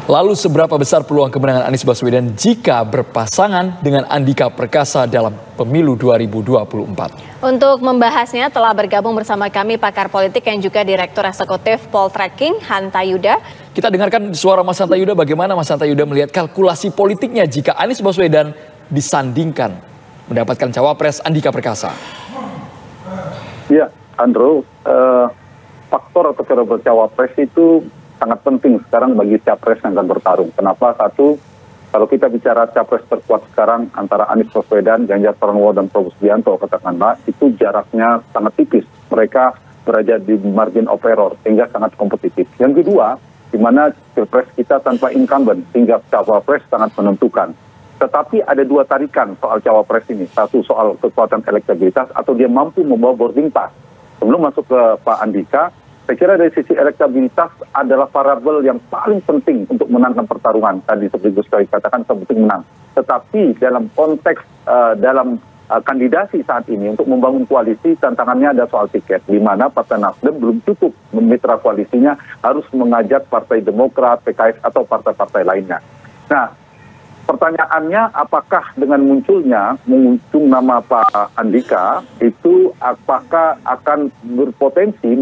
Lalu seberapa besar peluang kemenangan Anies Baswedan jika berpasangan dengan Andika Perkasa dalam pemilu 2024? Untuk membahasnya telah bergabung bersama kami pakar politik yang juga Direktur Eksekutif Poltreking, Hanta Yuda. Kita dengarkan suara Mas Hanta Yuda, bagaimana Mas Hanta Yuda melihat kalkulasi politiknya jika Anies Baswedan disandingkan mendapatkan cawapres Andika Perkasa. Ya, Andrew, faktor atau variabel cawapres itu sangat penting sekarang bagi capres yang akan bertarung. Kenapa? Satu, kalau kita bicara capres terkuat sekarang antara Anies Baswedan, Ganjar Pranowo, dan Prabowo Subianto, katakanlah, itu jaraknya sangat tipis. Mereka berada di margin of error, sehingga sangat kompetitif. Yang kedua, di mana pilpres kita tanpa incumbent, sehingga cawapres sangat menentukan. Tetapi ada dua tarikan soal cawapres ini. Satu, soal kekuatan elektabilitas, atau dia mampu membawa boarding pass. Sebelum masuk ke Pak Andika, saya kira dari sisi elektabilitas adalah variabel yang paling penting untuk menangkan pertarungan. Tadi seperti Gus Coy katakan penting menang. Tetapi dalam konteks kandidasi saat ini untuk membangun koalisi, tantangannya ada soal tiket. Di mana Partai Nasdem belum cukup mitra koalisinya, harus mengajak Partai Demokrat, PKS, atau partai-partai lainnya. Nah, pertanyaannya apakah dengan munculnya mengusung nama Pak Andika itu apakah akan berpotensi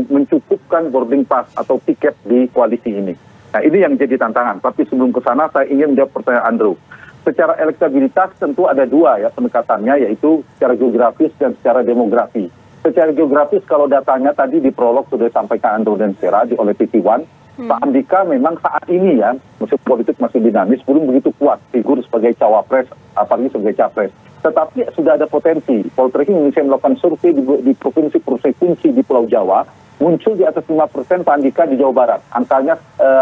mencukupkan boarding pass atau tiket di koalisi ini. Nah, ini yang jadi tantangan. Tapi sebelum ke sana saya ingin menjawab pertanyaan Andrew. Secara elektabilitas tentu ada dua ya pendekatannya, yaitu secara geografis dan secara demografi. Secara geografis kalau datanya tadi di prolog sudah disampaikan Andrew dan Sarah oleh TV1, Pak Andika memang saat ini ya, musim politik masih dinamis, belum begitu kuat figur sebagai cawapres, apalagi sebagai capres. Tetapi sudah ada potensi. Poltreking Indonesia melakukan survei di provinsi-provinsi kunci di Pulau Jawa, muncul di atas 5% Pak Andika di Jawa Barat. Angkanya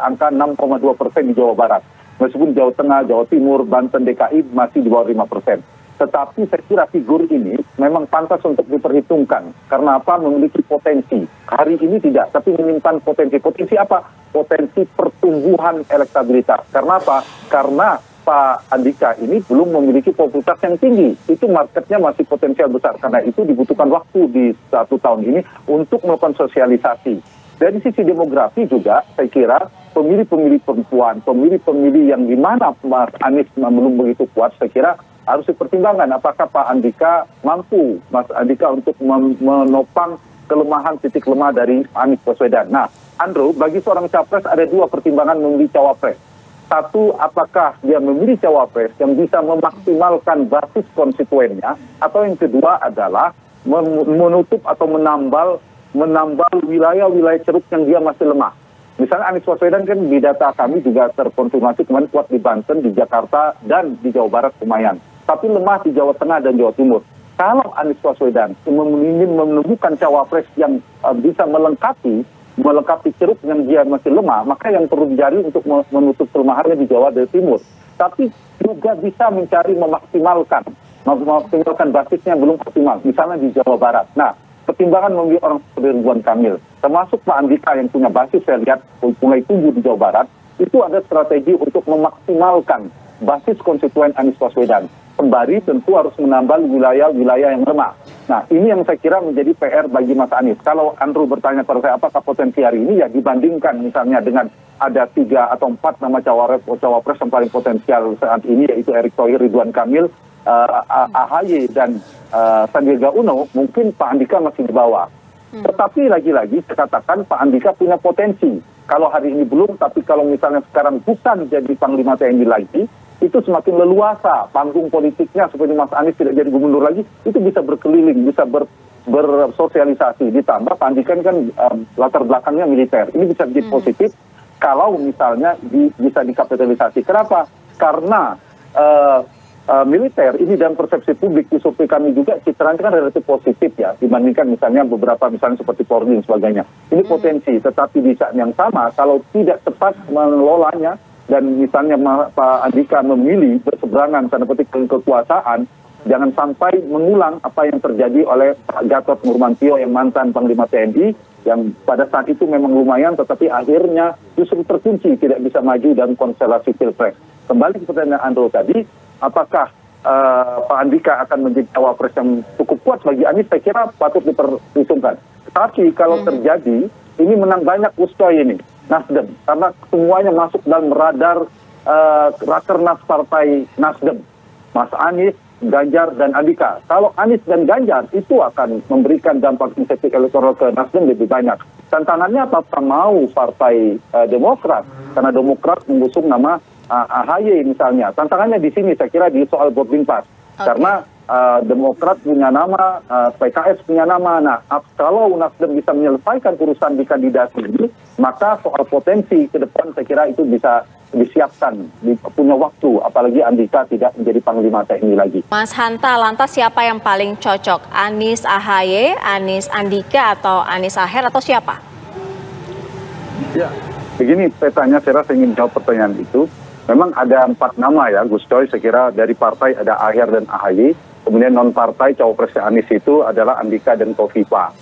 angka 6,2% di Jawa Barat. Meskipun Jawa Tengah, Jawa Timur, Banten, DKI masih di bawah 5%. Tetapi saya kira figur ini memang pantas untuk diperhitungkan. Karena apa? Memiliki potensi. Hari ini tidak, tapi menyimpan potensi. Potensi apa? Potensi pertumbuhan elektabilitas. Karena apa? Karena Pak Andika ini belum memiliki popularitas yang tinggi. Itu marketnya masih potensial besar. Karena itu dibutuhkan waktu di 1 tahun ini untuk melakukan sosialisasi. Dari sisi demografi juga, saya kira pemilih-pemilih perempuan, pemilih-pemilih yang di mana Mas Anies belum begitu kuat, saya kira harus dipertimbangkan apakah Pak Andika mampu, Mas Andika, untuk menopang kelemahan titik lemah dari Anies Baswedan. Nah, Andrew, bagi seorang capres ada dua pertimbangan memilih cawapres. Satu, apakah dia memilih cawapres yang bisa memaksimalkan basis konstituennya, atau yang kedua adalah menutup atau menambal wilayah-wilayah ceruk yang dia masih lemah. Misalnya Anies Baswedan kan di data kami juga terkonfirmasi kemarin kuat di Banten, di Jakarta, dan di Jawa Barat lumayan. Tapi lemah di Jawa Tengah dan Jawa Timur. Kalau Anies Baswedan ingin menemukan cawapres yang bisa melengkapi ceruk yang dia masih lemah, maka yang perlu dicari untuk menutup kelemahannya di Jawa dan Timur. Tapi juga bisa mencari memaksimalkan basisnya belum optimal, misalnya di Jawa Barat. Nah, pertimbangan memilih orang seperti Ridwan Kamil, termasuk Pak Andika yang punya basis, saya lihat mulai tumbuh di Jawa Barat, itu ada strategi untuk memaksimalkan basis konstituen Anies Baswedan. Sembari tentu harus menambah wilayah-wilayah yang lemah. Nah, ini yang saya kira menjadi PR bagi Mas Anies. Kalau Andrew bertanya pada saya apakah potensi hari ini, ya dibandingkan misalnya dengan ada 3 atau 4 nama cawapres yang paling potensial saat ini, yaitu Erick Thohir, Ridwan Kamil, AHY, dan Sandiaga Uno, mungkin Pak Andika masih di bawah. Tetapi lagi-lagi saya katakan Pak Andika punya potensi. Kalau hari ini belum, tapi kalau misalnya sekarang bukan jadi Panglima TNI lagi, itu semakin leluasa panggung politiknya, seperti Mas Anies tidak jadi gubernur lagi, itu bisa berkeliling, bisa bersosialisasi. Ditambah Pak Andika kan latar belakangnya militer. Ini bisa jadi positif kalau misalnya bisa dikapitalisasi. Kenapa? Karena militer ini dalam persepsi publik di survei kami juga citranya kan relatif positif ya, dibandingkan misalnya beberapa misalnya seperti Polri dan sebagainya. Ini potensi, tetapi di saat yang sama kalau tidak tepat mengelolanya dan misalnya Pak Andika memilih berseberangan tanda petik kekuasaan, jangan sampai mengulang apa yang terjadi oleh Pak Gatot Nurmantio yang mantan Panglima TNI, yang pada saat itu memang lumayan, tetapi akhirnya justru terkunci tidak bisa maju dalam konstelasi pilpres. Kembali ke pertanyaan Andrew tadi, apakah Pak Andika akan menjadi cawapres yang cukup kuat bagi Anies, saya kira patut diperhitungkan. Tapi kalau terjadi, ini menang banyak Gus Coy ini. Nasdem, karena semuanya masuk dalam radar Rakernas Partai Nasdem. Mas Anies, Ganjar, dan Andika. Kalau Anies dan Ganjar itu akan memberikan dampak insentif elektoral ke Nasdem lebih banyak. Tantangannya apakah mau Partai Demokrat, karena Demokrat mengusung nama AHY misalnya. Tantangannya di sini saya kira di soal boarding pass. Karena Demokrat punya nama, PKS punya nama. Nah, kalau Nasdem bisa menyelesaikan urusan di kandidasi ini, maka soal potensi ke depan saya kira itu bisa disiapkan, punya waktu, apalagi Andika tidak menjadi Panglima TNI lagi. Mas Hanta, lantas siapa yang paling cocok? Anies AHY, Anies Andika, atau Anies Aher, atau siapa? Ya, begini petanya, saya rasa ingin jawab pertanyaan itu. Memang ada 4 nama ya, Gus Coy, saya kira dari partai ada Aher dan AHY, kemudian non-partai cawapresnya Anies itu adalah Andika dan Kofifa.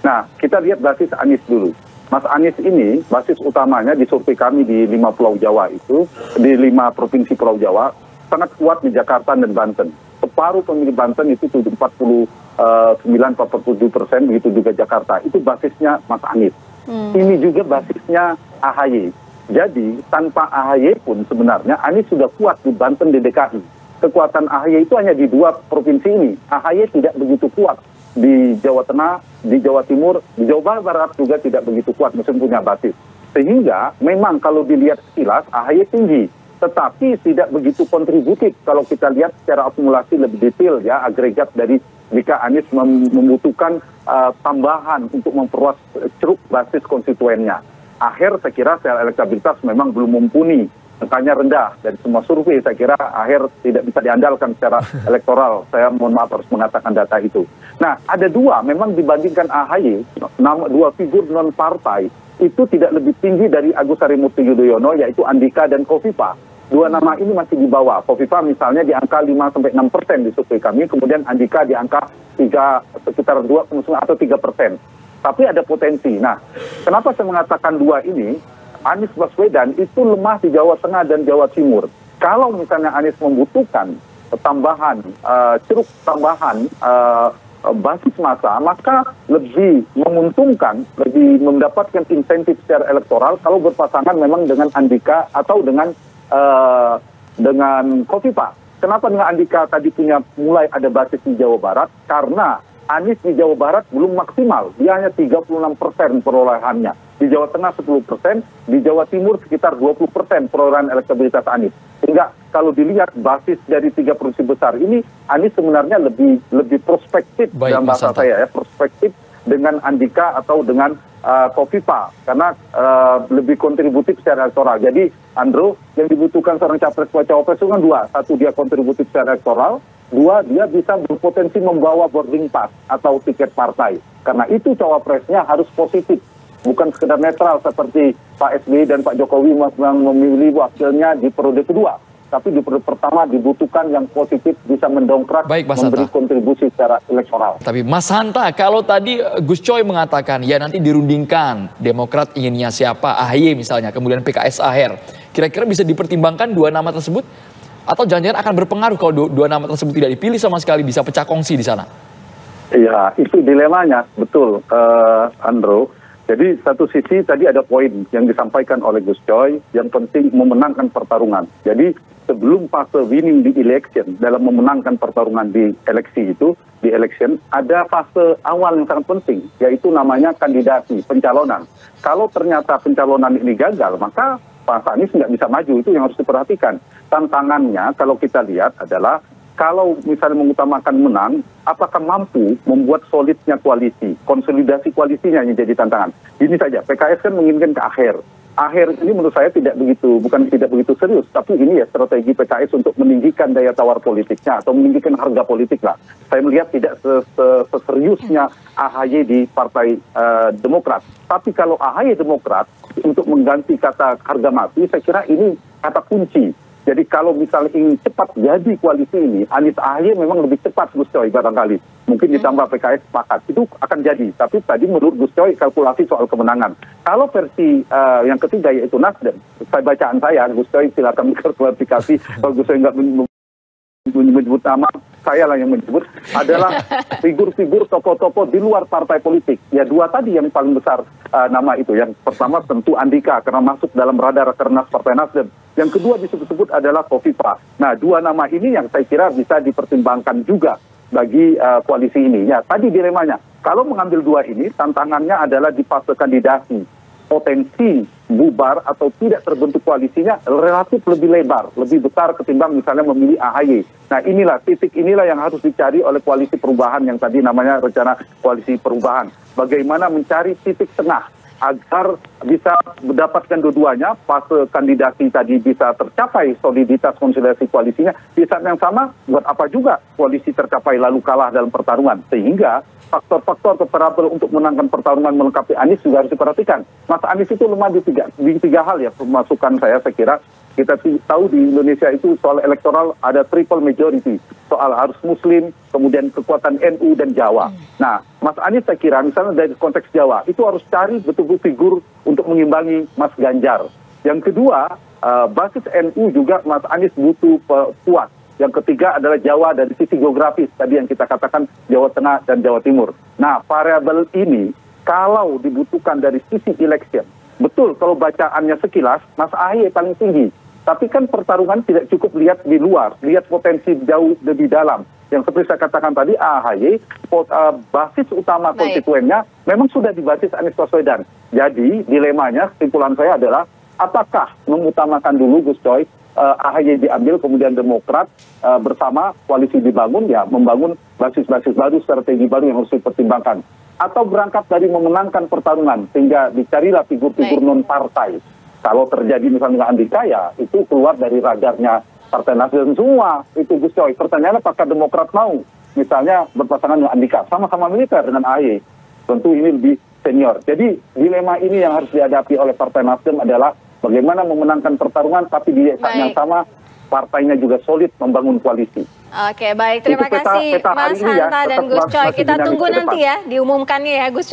Nah, kita lihat basis Anies dulu. Mas Anies ini, basis utamanya di survei kami di 5 Pulau Jawa itu, di 5 provinsi Pulau Jawa, sangat kuat di Jakarta dan Banten. Separuh pemilih Banten itu 49-47%, begitu juga Jakarta. Itu basisnya Mas Anies. Ini juga basisnya AHY. Jadi, tanpa AHY pun sebenarnya Anies sudah kuat di Banten, di DKI. Kekuatan AHY itu hanya di 2 provinsi ini. AHY tidak begitu kuat di Jawa Tengah, di Jawa Timur, di Jawa Barat juga tidak begitu kuat meski punya basis. Sehingga memang kalau dilihat sekilas AHY tinggi, tetapi tidak begitu kontributif kalau kita lihat secara akumulasi lebih detail ya, agregat dari jika Anies membutuhkan tambahan untuk memperluas ceruk basis konstituennya. Aher saya kira secara elektabilitas memang belum mumpuni. Angkanya rendah dari semua survei, saya kira Aher tidak bisa diandalkan secara elektoral. Saya mohon maaf harus mengatakan data itu. Nah, ada 2, memang dibandingkan AHY, 2 figur non-partai, itu tidak lebih tinggi dari Agus Harimurti Yudhoyono, yaitu Andika dan Kofifa. 2 nama ini masih di bawah. Kofifa misalnya di angka 5-6% di survei kami, kemudian Andika di angka sekitar 2 atau 3%. Tapi ada potensi. Nah, kenapa saya mengatakan 2 ini? Anies Baswedan itu lemah di Jawa Tengah dan Jawa Timur. Kalau misalnya Anies membutuhkan tambahan, ceruk tambahan basis massa, maka lebih menguntungkan, lebih mendapatkan insentif secara elektoral kalau berpasangan memang dengan Andika atau dengan Kofifa. Kenapa dengan Andika tadi mulai ada basis di Jawa Barat? Karena Anies di Jawa Barat belum maksimal, dia hanya 36% perolehannya. Di Jawa Tengah 10%, di Jawa Timur sekitar 20% perolehan elektabilitas Anies. Sehingga kalau dilihat basis dari 3 provinsi besar ini, Anies sebenarnya lebih prospektif. Baik, dalam bahasa saya ya, prospektif dengan Andika atau dengan Kofifa, karena lebih kontributif secara elektoral. Jadi, Andrew, yang dibutuhkan seorang capres cawapres itu kan 2. 1, dia kontributif secara elektoral. 2, dia bisa berpotensi membawa boarding pass atau tiket partai. Karena itu cawapresnya harus positif. Bukan sekedar netral seperti Pak SBY dan Pak Jokowi yang memilih wakilnya di periode kedua. Tapi di periode pertama dibutuhkan yang positif, bisa mendongkrak, memberi kontribusi secara elektoral. Tapi Mas Hanta, kalau tadi Gus Coy mengatakan, ya nanti dirundingkan, Demokrat inginnya siapa, AHY misalnya, kemudian PKS Aher. Kira-kira bisa dipertimbangkan 2 nama tersebut? Atau jangan-jangan akan berpengaruh kalau 2 nama tersebut tidak dipilih sama sekali, bisa pecah kongsi di sana? Iya, itu dilemanya, betul, Andrew. Jadi satu sisi tadi ada poin yang disampaikan oleh Gus Coy, yang penting memenangkan pertarungan. Jadi sebelum fase winning di election, dalam memenangkan pertarungan di eleksi itu, di election, ada fase awal yang sangat penting, yaitu namanya kandidasi, pencalonan. Kalau ternyata pencalonan ini gagal, maka Pak Anies nggak bisa maju, itu yang harus diperhatikan. Tantangannya kalau kita lihat adalah, kalau misalnya mengutamakan menang, apakah mampu membuat solidnya koalisi, konsolidasi koalisinya yang jadi tantangan. Ini saja, PKS kan menginginkan ke Aher. Aher ini menurut saya bukan tidak begitu serius, tapi ini ya strategi PKS untuk meninggikan daya tawar politiknya atau meninggikan harga politik lah. Saya melihat tidak seseriusnya AHY di Partai Demokrat. Tapi kalau AHY Demokrat untuk mengganti kata harga mati, saya kira ini kata kunci. Jadi kalau misalnya ingin cepat jadi koalisi ini, Anies AHY memang lebih cepat Gus Coy barangkali. Mungkin ditambah PKS sepakat, itu akan jadi. Tapi tadi menurut Gus Coy kalkulasi soal kemenangan. Kalau versi yang ketiga yaitu Nasdem, bacaan saya, Gus Coy silakan klarifikasi kalau Gus Coy nggak menyebut nama, saya lah yang menyebut, adalah figur-figur tokoh-tokoh di luar partai politik. Ya dua tadi yang paling besar nama itu. Yang pertama tentu Andika karena masuk dalam radar Rakernas Partai Nasdem. Yang kedua disebut-sebut adalah Kofifa. Nah dua nama ini yang saya kira bisa dipertimbangkan juga bagi koalisi ini. Ya tadi dilemanya, kalau mengambil dua ini tantangannya adalah di fase kandidasi. Potensi bubar atau tidak terbentuk koalisinya relatif lebih lebar, lebih besar ketimbang misalnya memilih AHY. Nah inilah titik inilah yang harus dicari oleh koalisi perubahan yang tadi namanya rencana koalisi perubahan. Bagaimana mencari titik tengah agar bisa mendapatkan dua-duanya, fase kandidasi tadi bisa tercapai soliditas konsolidasi koalisinya, di saat yang sama buat apa juga koalisi tercapai lalu kalah dalam pertarungan, sehingga faktor-faktor variabel untuk menangkan pertarungan melengkapi Anies juga harus diperhatikan. Mas Anies itu lemah di tiga hal ya, masukan saya kira. Kita tahu di Indonesia itu soal elektoral ada triple majority, soal harus Muslim, kemudian kekuatan NU dan Jawa. Nah, Mas Anies saya kira misalnya dari konteks Jawa, itu harus cari betul-betul figur untuk mengimbangi Mas Ganjar. Yang kedua, basis NU juga Mas Anies butuh kuat. Yang ketiga adalah Jawa dari sisi geografis, tadi yang kita katakan Jawa Tengah dan Jawa Timur. Nah, variabel ini kalau dibutuhkan dari sisi election, betul kalau bacaannya sekilas, Mas AHY paling tinggi. Tapi kan pertarungan tidak cukup lihat di luar, lihat potensi jauh lebih dalam. Yang seperti saya katakan tadi, AHY, basis utama konstituennya memang sudah di basis Anies Baswedan. Jadi dilemanya, kesimpulan saya adalah, apakah mengutamakan dulu Gus Coy, AHY diambil, kemudian Demokrat bersama koalisi dibangun, ya membangun basis-basis baru, strategi baru yang harus dipertimbangkan. Atau berangkat dari memenangkan pertarungan, sehingga dicarilah figur-figur non-partai. Kalau terjadi misalnya dengan Andika, ya itu keluar dari radarnya Partai Nasdem semua, itu Gus Coy. Pertanyaannya apakah Demokrat mau, misalnya berpasangan dengan Andika, sama-sama militer dengan AHY. Tentu ini lebih senior. Jadi dilema ini yang harus dihadapi oleh Partai Nasdem adalah bagaimana memenangkan pertarungan, tapi di saat yang sama partainya juga solid membangun koalisi. Oke, baik. Terima kasih Mas Hanta dan Gus Coy. Kita tunggu nanti ya diumumkannya ya Gus Coy.